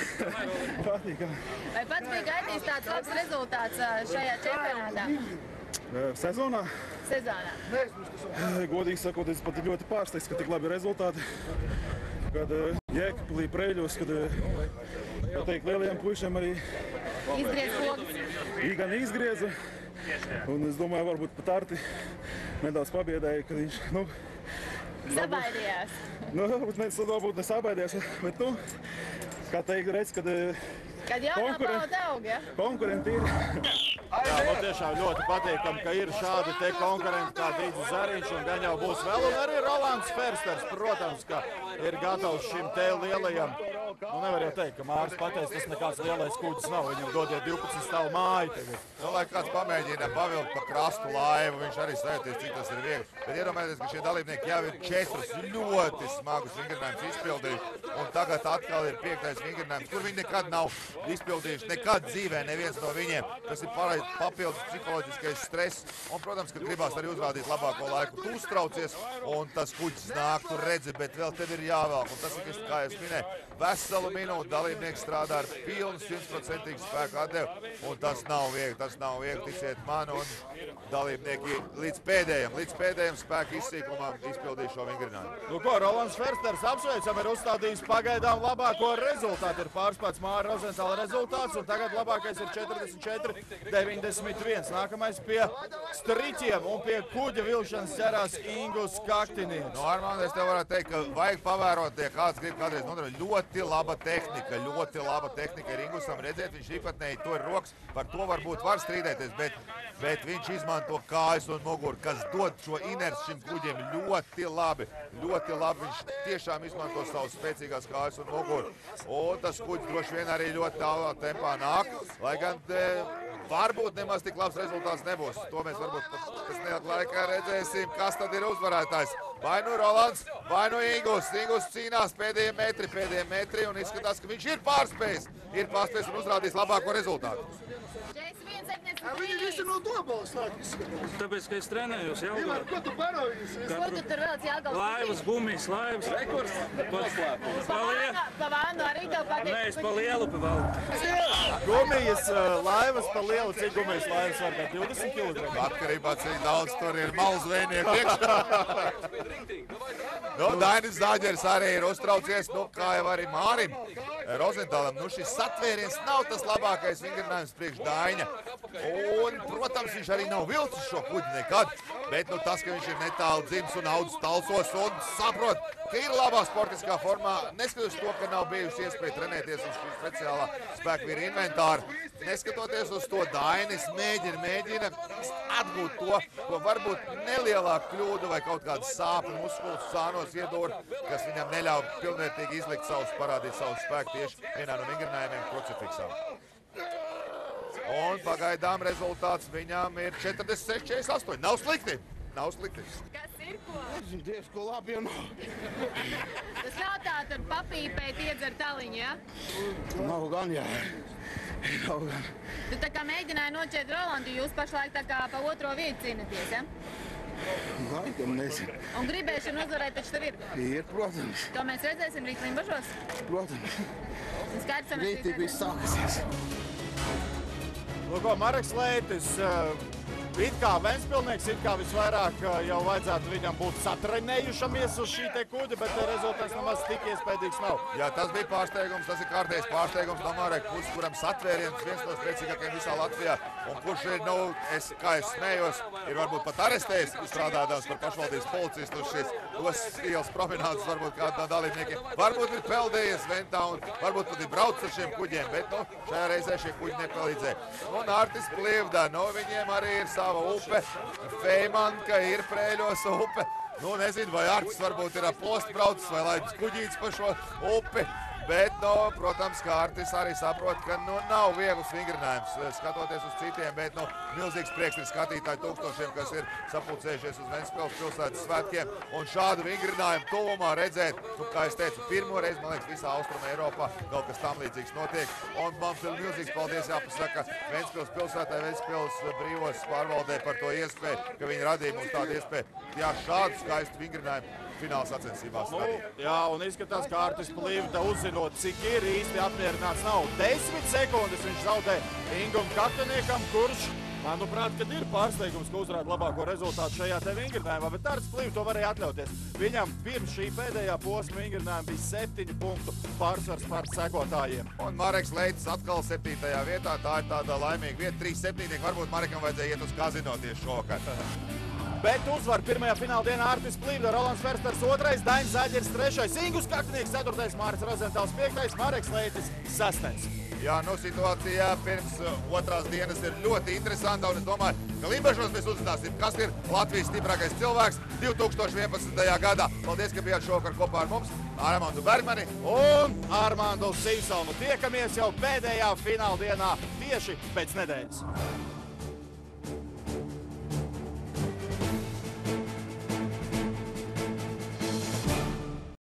Vai pats bija gaidījis tāds labs rezultāts šajā čempionātā? Sezonā? Sezonā. Godīgi sakot, es pat ļoti pārsteigts, ka tik labi rezultāti. Kad Jēkabpilī Preļos, kad lielajiem puišiem arī Izgriez pogas. gan izgrieza. Un es domāju, varbūt pat Arti nedaudz pabiedēja, kad viņš, Sabaidījās. Varbūt nesabaidījās, bet, kā teikt, redz, Kad jānopauda aug, ja? konkurenti ir. Tiešām ļoti patīkami, ka ir šādi te konkurenti kā Dīdzis Zariņš, un gan jau būs vēl, un arī Rolands Fersters, protams, ka ir gatavs šim te lielajam. Nevar jau teikt, ka Māris pateiks, tas nekāds lielais kuģis nav, viņam dodiet 12 stāvu māju tagad. Lai kāds pamēģina pavilkt pa krastu laivu, viņš arī sajūties, cik tas ir viegli. Bet iedomājieties, ka šie dalībnieki jau ir 4 ļoti smagus vingrinājumus izpildījuši, un tagad atkal ir 5. vingrinājums, kur viņi nekad nav izpildījuši, nekad dzīvē neviens no viņiem. Tas ir papildus psiholoģiskais stress, un, protams, ka gribās arī uzrādīt labāko laiku. Tu uztraucies, un tas kuģis nāk, tu redzi, bet vēl tev ir jāvelk, un tas ir, kā es minēju, veselu minūti dalībnieki strādā ar pilnu 100% spēku atdevu, un tas nav viegli, ticiet man, un dalībnieki līdz pēdējiem spēku izsīkumam izpildīja šo vingrinājumu. Rolands Fersters apsveicam ir uzstādījis pagaidām labāko rezultātu. Ir pārspēts Māra Rozentāla rezultāts, un tagad labākais ir 44-91. Nākamais pie striķiem un pie kuģa vilšanas ķerās Ingus Kaktinietis. Armand, es tev varētu teikt, ka vajag pavērot, ja kāds grib kādreiz nodarīt. Ļoti laba tehnika ir Ingusam. Redzēt, viņš īpatnēji to ir rokas, par to varbūt var strīdēties, bet viņš izmanto kājas un muguru, kas dod šo inerci šim kuģiem ļoti labi. Viņš tiešām izmanto savus spēcīgās kājas un muguru. Un tas kuģis droši vien arī ļoti tālā tempā nāk, lai gan varbūt nemaz tik labs rezultāts nebūs. To mēs varbūt pēc neilga laikā redzēsim, kas tad ir uzvarētājs. Vai nu Rolands, vai nu Ingus. Ingus cīnās pēdējie metri un izskatās, ka viņš ir pārspējis un uzrādījis labāko rezultātu. Viņi visi no Dobolas nāk izskatās. Tāpēc, ka es trenējos Ivar, Jelgavā. ko tu barojies? Ko tu tur vēl Jelgavas? Laivas, gumijas, laivas. Rekords. Pa vānu arī tev patīk? Nē, es pa lielu pa valdu. Gumijas laivas pa lielu, cik gumijas laivas var būt 20 kg. Atkarībā cik daudz tur ir malu zvejnieku iekšā. Nu, Dainis Zāģeris arī ir uztraucies, nu, kā jau arī Mārim Rozentālam. Nu, šis satvēriens nav tas labākais vingrinājums priekš Daņa. Un, protams, viņš arī nav vilcis šo kuģi nekad. Bet nu, tas, ka viņš ir netālu dzims un audzis talsos un saprot, ka ir labā sportiskā formā, neskatoties to, ka nav bijusi iespēja trenēties uz šī speciālā spēkvīra inventāra. Neskatoties uz to, Dainis mēģina atgūt to, ko varbūt nelielāku kļūdu vai kaut kādu sāpju muskuļus sānos iedūru, kas viņam neļauj pilnvērtīgi izlikt savus, parādīt savus spēku tieši vienā no vingrinājumiem krucifiksā. Un pagaidām rezultāts viņām ir 46-48. Nav slikti! Nav slikti. Kas ir ko? Dievs, ko labi jau nav. Tas nav tā, tur papīpēt iedzer taliņu, ja? Nav gan, jā. Nav gan. Tu tā kā mēģināji noķert Rolandu, jūs pašlaik tā kā pa otro vietu cīnaties, ja? Laikam nezinu. Un gribēšana uzvarēt taču tur ir. Ir, protams. To mēs redzēsim rīt Limbažos. Protams. Un skaidrs, ka mēs Rītīgi viss sākasies. Lūko, Mareks Leitis, it kā Ventspilnieks, it kā visvairāk jau vajadzētu viņam būt satrenējušamies uz šī te kuģa, bet rezultāts nemaz tik iespējīgs nav. Jā, tas bija pārsteigums, tas ir kārtējs pārsteigums no Mareka puses, kuram satvēriens viens no spēcīgākajiem visā Latvijā, un kurš ir, nu, kā es smējos, ir varbūt pat arestējis, strādādams par pašvaldības policistu uz šīs ielas promenādes, varbūt kādā no dalībniekiem. Varbūt ir peldējies Ventā un varbūt pat ir braucis ar šiem kuģiem, bet, nu, šajā reizē šie kuģi nepalīdzēja. Un Artis Plivda, nu, viņiem arī ir sava upe, Feimanka ir Prēļos upe. Nu, nezinu, vai Artis varbūt ir ap postu braucis vai laidis kuģītis pa šo upi. Bet, nu, protams, kā Artis arī saprot, ka, nu, nav viegls vingrinājums skatoties uz citiem, bet, nu, milzīgs prieks ir skatītāji tūkstošiem, kas ir sapulcējušies uz Ventspils pilsētas svētkiem. Un šādu vingrinājumu tuvumā redzēt, nu, kā es teicu, pirmo reizi, man liekas, visā Austruma Eiropā kaut kas tam līdzīgs notiek. Un mums ir milzīgs paldies jāpasaka Ventspils pilsētai, Ventspils brīvos pārvaldē par to iespēju, ka viņi radīja mums tādu iespēju. Jā, šādu skaistu vingrinājumu fināla sacensībās radīja. Jā, un izskatās, ka Artis Plivda uzzinot, cik ir īsti apmierināts nav. 10 sekundes viņš zaudē Ingum Kaktaniekam, kurš, manuprāt, kad ir pārsteigums, ka uzrāda labāko rezultātu šajā te vingrinājumā, bet Artis Plivda to varēja atļauties. Viņam pirms šī pēdējā posma vingrinājuma bija 7 punktu pārsvars par sekotājiem. Un Mareks Leitis atkal 7. vietā, tā ir tāda laimīga vieta, 3-7, varbūt Marekam vajadzēja iet uz kazino tieši šovakar. Bet uzvar pirmajā fināla dienā Artis Plivda, Rolands Versters 2, Dainis Zāģeris 3, Ingus Kaktanieks 4, Māris Rozentāls 5, Mareks Leitis 6. Jā, nu situācija pirms otrās dienas ir ļoti interesanta, un es domāju, ka Limbažos mēs uzzināsim, kas ir Latvijas stiprākais cilvēks 2011. gadā. Paldies, ka bijāt šovakar kopā ar mums, Armandu Bergmani Un Armandu Simpsonu. Tiekamies jau pēdējā fināla dienā tieši pēc nedēļas.